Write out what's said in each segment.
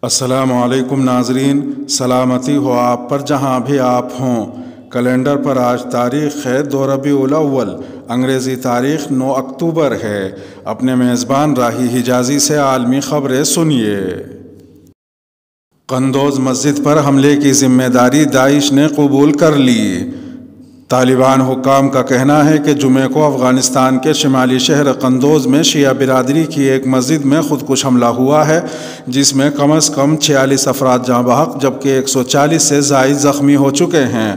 السلام علیکم ناظرین، سلامتی ہو آپ پر جہاں بھی آپ ہوں۔ کیلنڈر پر آج تاریخ ہے 2 ربیع الاول، انگریزی تاریخ 9 اکتوبر ہے۔ اپنے میزبان راہی حجازی سے عالمی خبریں سنیے۔ قندوز مسجد پر حملے کی ذمہ داری داعش نے قبول کر لی۔ طالبان حکام کا کہنا ہے کہ جمعے کو افغانستان کے شمالی شہر قندوز میں شیعہ برادری کی ایک مسجد میں خودکش حملہ ہوا ہے، جس میں کم از کم 46 افراد جاں بحق جبکہ 140 سے زائد زخمی ہو چکے ہیں۔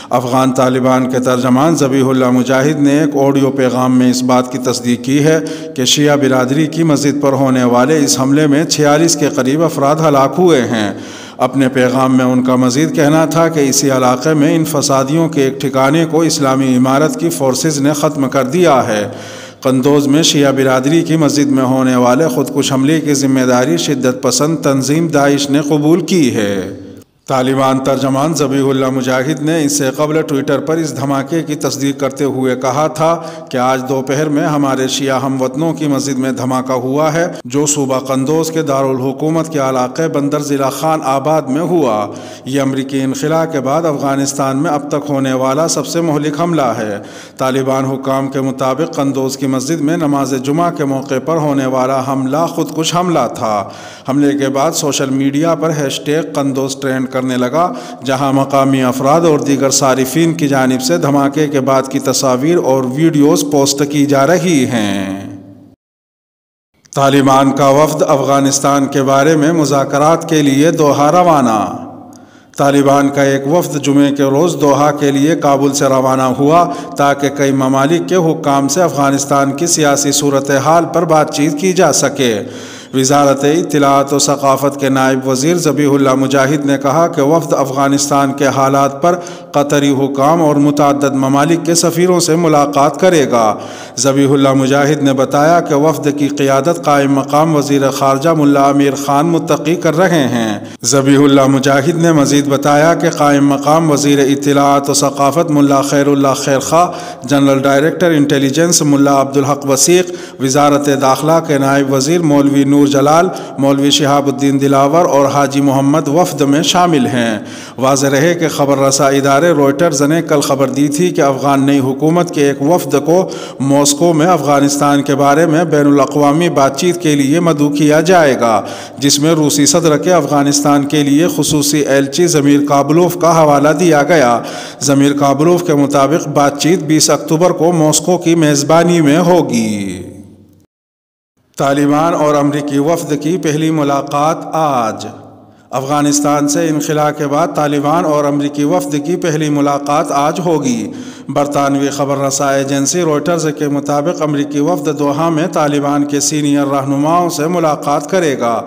افغان طالبان کے ترجمان ذبیح اللہ مجاہد نے ایک آڈیو پیغام میں اس بات کی تصدیق کی ہے کہ شیعہ برادری کی مسجد پر ہونے والے اس حملے میں 46 کے قریب افراد ہلاک ہوئے ہیں۔ اپنے پیغام میں ان کا مزید کہنا تھا کہ اسی علاقے میں ان فسادیوں کے ایک ٹھکانے کو اسلامی امارت کی فورسز نے ختم کر دیا ہے۔ قندوز میں شیعہ برادری کی مسجد میں ہونے والے خودکش حملے کی ذمہ داری شدت پسند تنظیم داعش نے قبول کی ہے۔ طالبان ترجمان ذبیح اللہ مجاہد نے اس سے قبل ٹویٹر پر اس دھماکے کی تصدیق کرتے ہوئے کہا تھا کہ آج دوپہر میں ہمارے شیعہ ہم وطنوں کی مسجد میں دھماکہ ہوا ہے، جو صوبہ قندوز کے دارالحکومت کے علاقے بندر ضلع خان آباد میں ہوا۔ یہ امریکی انخلاء کے بعد افغانستان میں اب تک ہونے والا سب سے مہلک حملہ ہے۔ طالبان حکام کے مطابق قندوز کی مسجد میں نماز جمعہ کے موقع پر ہونے والا حملہ خودکش حملہ تھا۔ حملے کے بعد سوشل میڈیا پر #قندوز ٹرینڈ کرنے لگا، جہاں مقامی افراد اور دیگر صارفین کی جانب سے دھماکے کے بعد کی تصاویر اور ویڈیوز پوسٹ کی جا رہی ہیں۔ طالبان کا وفد افغانستان کے بارے میں مذاکرات کے لیے دوحہ روانہ۔ طالبان کا ایک وفد جمعے کے روز دوحہ کے لیے کابل سے روانہ ہوا تاکہ کئی ممالک کے حکام سے افغانستان کی سیاسی صورتحال پر بات چیت کی جا سکے۔ وزارت اطلاعات و ثقافت کے نائب وزیر ذبیح اللہ مجاہد نے کہا کہ وفد افغانستان کے حالات پر قطری حکام اور متعدد ممالک کے سفیروں سے ملاقات کرے گا۔ ذبیح اللہ مجاہد نے بتایا کہ وفد کی قیادت قائم مقام وزیر خارجہ ملا امیر خان متقی کر رہے ہیں۔ ذبیح اللہ مجاہد نے مزید بتایا کہ قائم مقام وزیر اطلاعات و ثقافت ملا خیر اللہ خیر خواہ، جنرل ڈائریکٹر انٹیلیجنس ملا عبدالحق وثیق، وزارت داخلہ کے نائب وزیر مولوی نور جلال، مولوی شہاب الدین دلاور اور حاجی محمد وفد میں شامل ہیں۔ واضح رہے کہ خبر رساں ادارے روئٹرز نے کل خبر دی تھی کہ افغان نئی حکومت کے ایک وفد کو ماسکو میں افغانستان کے بارے میں بین الاقوامی بات چیت کے لیے مدعو کیا جائے گا، جس میں روسی صدر کے افغانستان کے لیے خصوصی ایلچی زمیر کابلوف کا حوالہ دیا گیا۔ زمیر کابلوف کے مطابق بات چیت 20 اکتوبر کو ماسکو کی میزبانی میں ہوگی۔ طالبان اور امریکی وفد کی پہلی ملاقات آج۔ افغانستان سے انخلاء کے بعد طالبان اور امریکی وفد کی پہلی ملاقات آج ہوگی۔ برطانوی خبر رساں ایجنسی روئٹرز کے مطابق امریکی وفد دوحہ میں طالبان کے سینئر رہنماؤں سے ملاقات کرے گا۔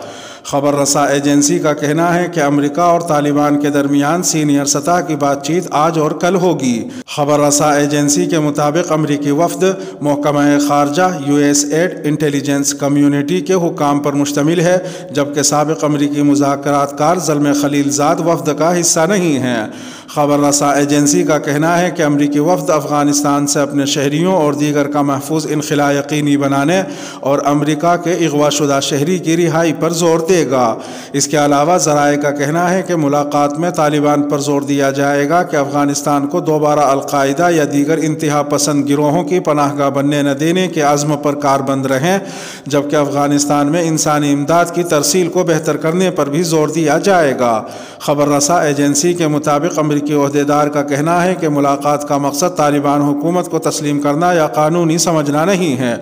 خبر رساں ایجنسی کا کہنا ہے کہ امریکہ اور طالبان کے درمیان سینئر سطح کی بات چیت آج اور کل ہوگی۔ خبر رساں ایجنسی کے مطابق امریکی وفد محکمہ خارجہ، USAID، انٹیلیجنس کمیونٹی کے حکام پر مشتمل ہے، جبکہ سابق امریکی مذاکرات کار زلمے خلیل زاد وفد کا حصہ نہیں ہیں۔ خبر رساں ایجنسی کا کہنا ہے کہ امریکی وفد افغانستان سے اپنے شہریوں اور دیگر کا محفوظ انخلاء یقینی بنانے اور امریکہ کے اغوا شدہ شہری کی رہائی پر زور دے گا۔ اس کے علاوہ ذرائع کا کہنا ہے کہ ملاقات میں طالبان پر زور دیا جائے گا کہ افغانستان کو دوبارہ القاعدہ یا دیگر انتہا پسند گروہوں کی پناہ گاہ بننے نہ دینے کے عزم پر کاربند رہیں، جبکہ افغانستان میں انسانی امداد کی ترسیل کو بہتر کرنے پر بھی زور دیا جائے گا۔ خبر رساں ایجنسی کے مطابق امریکی عہدیدار کا کہنا ہے کہ ملاقات کا مقصد طالبان حکومت کو تسلیم کرنا یا قانونی سمجھنا نہیں ہے۔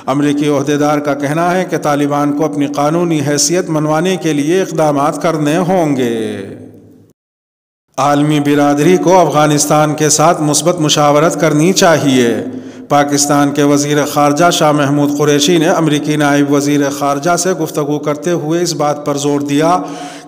امریکی عہدیدار کا کہنا ہے کہ طالبان کو اپنی قانونی حیثیت منوانے کے لیے اقدامات کرنے ہوں گے۔ عالمی برادری کو افغانستان کے ساتھ مثبت مشاورت کرنی چاہیے۔ پاکستان کے وزیر خارجہ شاہ محمود قریشی نے امریکی نائب وزیر خارجہ سے گفتگو کرتے ہوئے اس بات پر زور دیا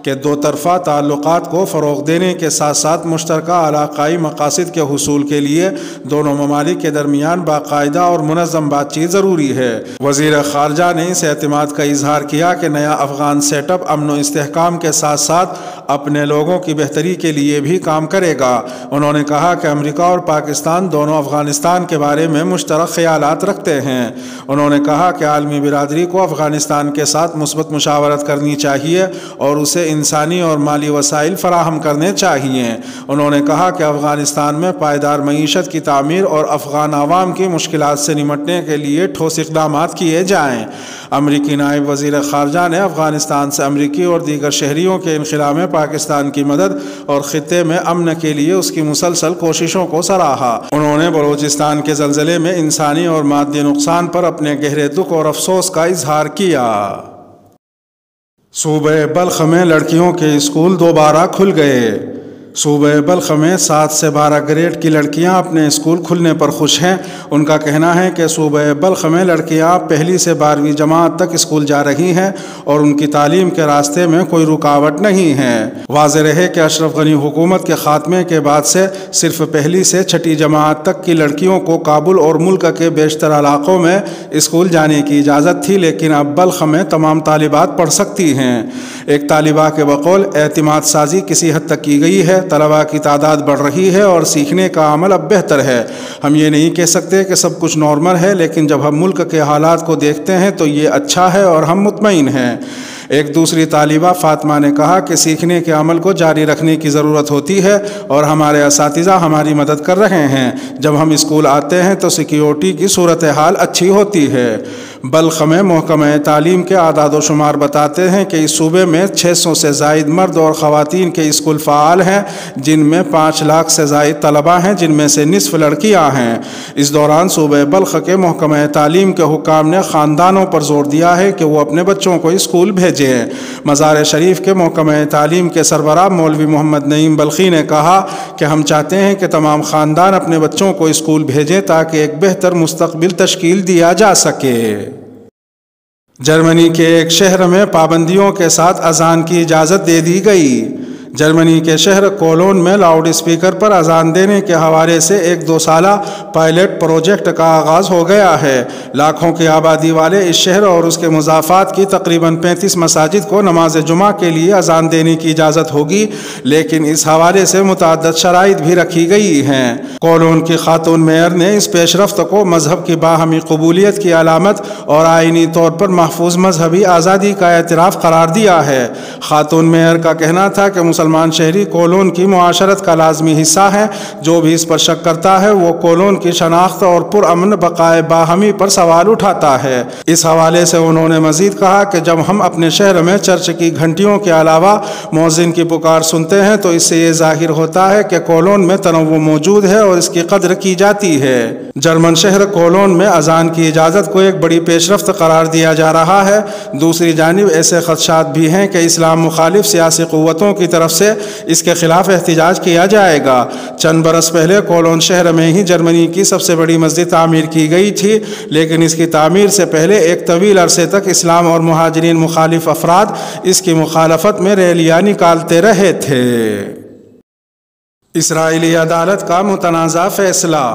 کہ دو طرفہ تعلقات کو فروغ دینے کے ساتھ ساتھ مشترکہ علاقائی مقاصد کے حصول کے لیے دونوں ممالک کے درمیان باقاعدہ اور منظم بات چیت ضروری ہے۔ وزیر خارجہ نے اس اعتماد کا اظہار کیا کہ نیا افغان سیٹ اپ امن و استحکام کے ساتھ ساتھ اپنے لوگوں کی بہتری کے لیے بھی کام کرے گا۔ انہوں نے کہا کہ امریکہ اور پاکستان دونوں افغانستان کے بارے میں مشترک خیالات رکھتے ہیں۔ انہوں نے کہا کہ عالمی برادری کو افغانستان کے ساتھ مثبت مشاورت کرنی چاہیے اور اسے انسانی اور مالی وسائل فراہم کرنے چاہیے۔ انہوں نے کہا کہ افغانستان میں پائیدار معیشت کی تعمیر اور افغان عوام کی مشکلات سے نمٹنے کے لیے ٹھوس اقدامات کیے جائیں۔ امریکی نائب وزیر خارجہ نے افغانستان سے امریکی اور دیگر شہریوں کے انخلا میں پاکستان کی مدد اور خطے میں امن کے لیے اس کی مسلسل کوششوں کو سراہا۔ انہوں نے بلوچستان کے زلزلے میں انسانی اور مادی نقصان پر اپنے گہرے دکھ اور افسوس کا اظہار کیا۔ صوبہ بلخ میں لڑکیوں کے اسکول دوبارہ کھل گئے۔ صوبہ بلخ میں 7 سے 12 گریڈ کی لڑکیاں اپنے اسکول کھلنے پر خوش ہیں۔ ان کا کہنا ہے کہ صوبہ بلخ میں لڑکیاں پہلی سے 12ویں جماعت تک اسکول جا رہی ہیں اور ان کی تعلیم کے راستے میں کوئی رکاوٹ نہیں ہے۔ واضح رہے کہ اشرف غنی حکومت کے خاتمے کے بعد سے صرف پہلی سے 6ٹھی جماعت تک کی لڑکیوں کو کابل اور ملک کے بیشتر علاقوں میں اسکول جانے کی اجازت تھی، لیکن اب بلخ میں تمام طالبات پڑھ سکتی ہیں۔ ایک طالبہ کے بقول اعتماد سازی کسی حد تک کی گئی ہے، طلباء کی تعداد بڑھ رہی ہے اور سیکھنے کا عمل اب بہتر ہے۔ ہم یہ نہیں کہہ سکتے کہ سب کچھ نارمل ہے، لیکن جب ہم ملک کے حالات کو دیکھتے ہیں تو یہ اچھا ہے اور ہم مطمئن ہیں۔ ایک دوسری طالبہ فاطمہ نے کہا کہ سیکھنے کے عمل کو جاری رکھنے کی ضرورت ہوتی ہے اور ہمارے اساتذہ ہماری مدد کر رہے ہیں۔ جب ہم اسکول آتے ہیں تو سیکیورٹی کی صورتحال اچھی ہوتی ہے۔ بلخ میں محکمہ تعلیم کے اعداد و شمار بتاتے ہیں کہ اس صوبے میں 600 سے زائد مرد اور خواتین کے اسکول فعال ہیں، جن میں 5 لاکھ سے زائد طلباء ہیں، جن میں سے نصف لڑکیاں ہیں۔ اس دوران صوبہ بلخ کے محکمہ تعلیم کے حکام نے خاندانوں پر زور دیا ہے کہ وہ اپنے بچوں کو اسکول بھیجیں۔ مزار شریف کے محکمہ تعلیم کے سربراہ مولوی محمد نعیم بلخی نے کہا کہ ہم چاہتے ہیں کہ تمام خاندان اپنے بچوں کو اسکول بھیجیں تاکہ ایک بہتر مستقبل تشکیل دیا جا سکے۔ جرمنی کے ایک شہر میں پابندیوں کے ساتھ اذان کی اجازت دے دی گئی۔ جرمنی کے شہر کولون میں لاؤڈ اسپیکر پر اذان دینے کے حوالے سے ایک 2 سالہ پائلٹ پروجیکٹ کا آغاز ہو گیا ہے۔ لاکھوں کی آبادی والے اس شہر اور اس کے مضافات کی تقریباً 35 مساجد کو نماز جمعہ کے لیے اذان دینے کی اجازت ہوگی، لیکن اس حوالے سے متعدد شرائط بھی رکھی گئی ہیں۔ کولون کی خاتون میئر نے اس پیش رفت کو مذہب کی باہمی قبولیت کی علامت اور آئینی طور پر محفوظ مذہبی آزادی کا اعتراف قرار دیا ہے۔ خاتون میئر کا کہنا تھا کہ مسلمان شہری کولون کی معاشرت کا لازمی حصہ ہے۔ جو بھی اس پر شک کرتا ہے وہ کولون کی شناخت اور پرامن بقائے باہمی پر سوال اٹھاتا ہے۔ اس حوالے سے انہوں نے مزید کہا کہ جب ہم اپنے شہر میں چرچ کی گھنٹیوں کے علاوہ مؤذن کی پکار سنتے ہیں تو اس سے یہ ظاہر ہوتا ہے کہ کولون میں تنوع موجود ہے اور اس کی قدر کی جاتی ہے۔ جرمن شہر کولون میں اذان کی اجازت کو ایک بڑی پیش رفت قرار دیا جا رہا ہے۔ دوسری جانب ایسے خدشات بھی ہیں کہ اسلام مخالف سیاسی قوتوں کی طرف سے اس کے خلاف احتجاج کیا جائے گا۔ چند برس پہلے کولون شہر میں ہی جرمنی کی سب سے بڑی مسجد تعمیر کی گئی تھی، لیکن اس کی تعمیر سے پہلے ایک طویل عرصے تک اسلام اور مہاجرین مخالف افراد اس کی مخالفت میں ریلیاں نکالتے رہے تھے۔ اسرائیلی عدالت کا متنازع فیصلہ۔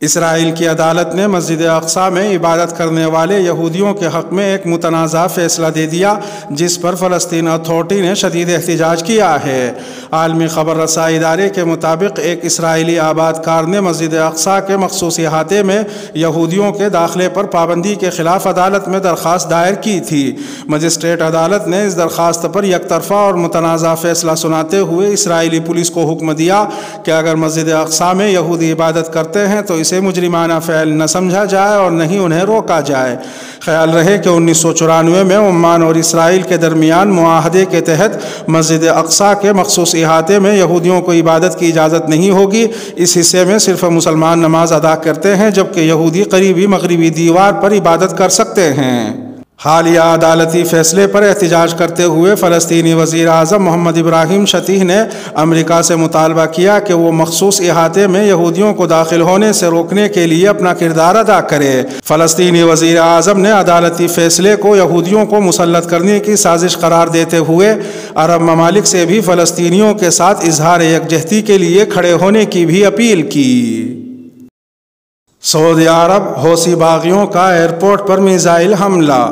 اسرائیل کی عدالت نے مسجد اقصی میں عبادت کرنے والے یہودیوں کے حق میں ایک متنازع فیصلہ دے دیا، جس پر فلسطین اتھارٹی نے شدید احتجاج کیا ہے۔ عالمی خبر رسائی ادارے کے مطابق ایک اسرائیلی آباد کار نے مسجد اقصی کے مخصوص احاطے میں یہودیوں کے داخلے پر پابندی کے خلاف عدالت میں درخواست دائر کی تھی۔ مجسٹریٹ عدالت نے اس درخواست پر یک طرفہ اور متنازع فیصلہ سناتے ہوئے اسرائیلی پولیس کو حکم دیا کہ اگر مسجد اقصی میں یہودی عبادت کرتے ہیں تو اسے مجرمانہ فعل نہ سمجھا جائے اور نہ ہی انہیں روکا جائے۔ خیال رہے کہ 1994 میں عمان اور اسرائیل کے درمیان معاہدے کے تحت مسجد اقصی کے مخصوص احاطے میں یہودیوں کو عبادت کی اجازت نہیں ہوگی۔ اس حصے میں صرف مسلمان نماز ادا کرتے ہیں، جبکہ یہودی قریبی مغربی دیوار پر عبادت کر سکتے ہیں۔ حالیہ عدالتی فیصلے پر احتجاج کرتے ہوئے فلسطینی وزیر اعظم محمد ابراہیم شتیح نے امریکہ سے مطالبہ کیا کہ وہ مخصوص احاطے میں یہودیوں کو داخل ہونے سے روکنے کے لیے اپنا کردار ادا کرے۔ فلسطینی وزیر اعظم نے عدالتی فیصلے کو یہودیوں کو مسلط کرنے کی سازش قرار دیتے ہوئے عرب ممالک سے بھی فلسطینیوں کے ساتھ اظہار یکجہتی کے لیے کھڑے ہونے کی بھی اپیل کی۔ سعودی عرب حوثی باغیوں کا ایئرپورٹ پر میزائل حملہ۔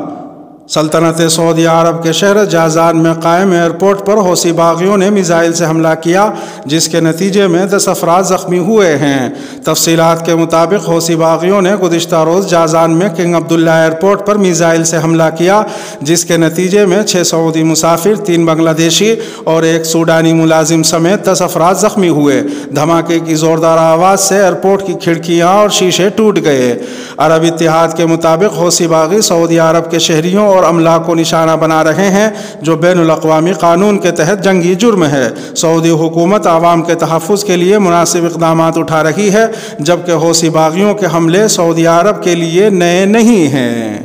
سلطنت سعودی عرب کے شہر جازان میں قائم ایئرپورٹ پر حوثی باغیوں نے میزائل سے حملہ کیا، جس کے نتیجے میں 10 افراد زخمی ہوئے ہیں۔ تفصیلات کے مطابق حوثی باغیوں نے گزشتہ روز جازان میں کنگ عبداللہ ایئرپورٹ پر میزائل سے حملہ کیا، جس کے نتیجے میں 6 سعودی مسافر، 3 بنگلہ دیشی اور 1 سوڈانی ملازم سمیت 10 افراد زخمی ہوئے۔ دھماکے کی زوردار آواز سے ایئرپورٹ کی کھڑکیاں اور شیشے ٹوٹ گئے۔ عرب اتحاد کے مطابق حوثی باغی سعودی عرب کے شہریوں اور عملہ کو نشانہ بنا رہے ہیں، جو بین الاقوامی قانون کے تحت جنگی جرم ہے۔ سعودی حکومت عوام کے تحفظ کے لیے مناسب اقدامات اٹھا رہی ہے، جبکہ حوثی باغیوں کے حملے سعودی عرب کے لیے نئے نہیں ہیں۔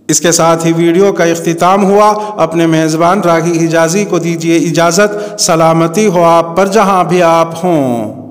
اس کے ساتھ ہی ویڈیو کا اختتام ہوا۔ اپنے میزبان راغی حجازی کو دیجیے اجازت۔ سلامتی ہو آپ پر جہاں بھی آپ ہوں۔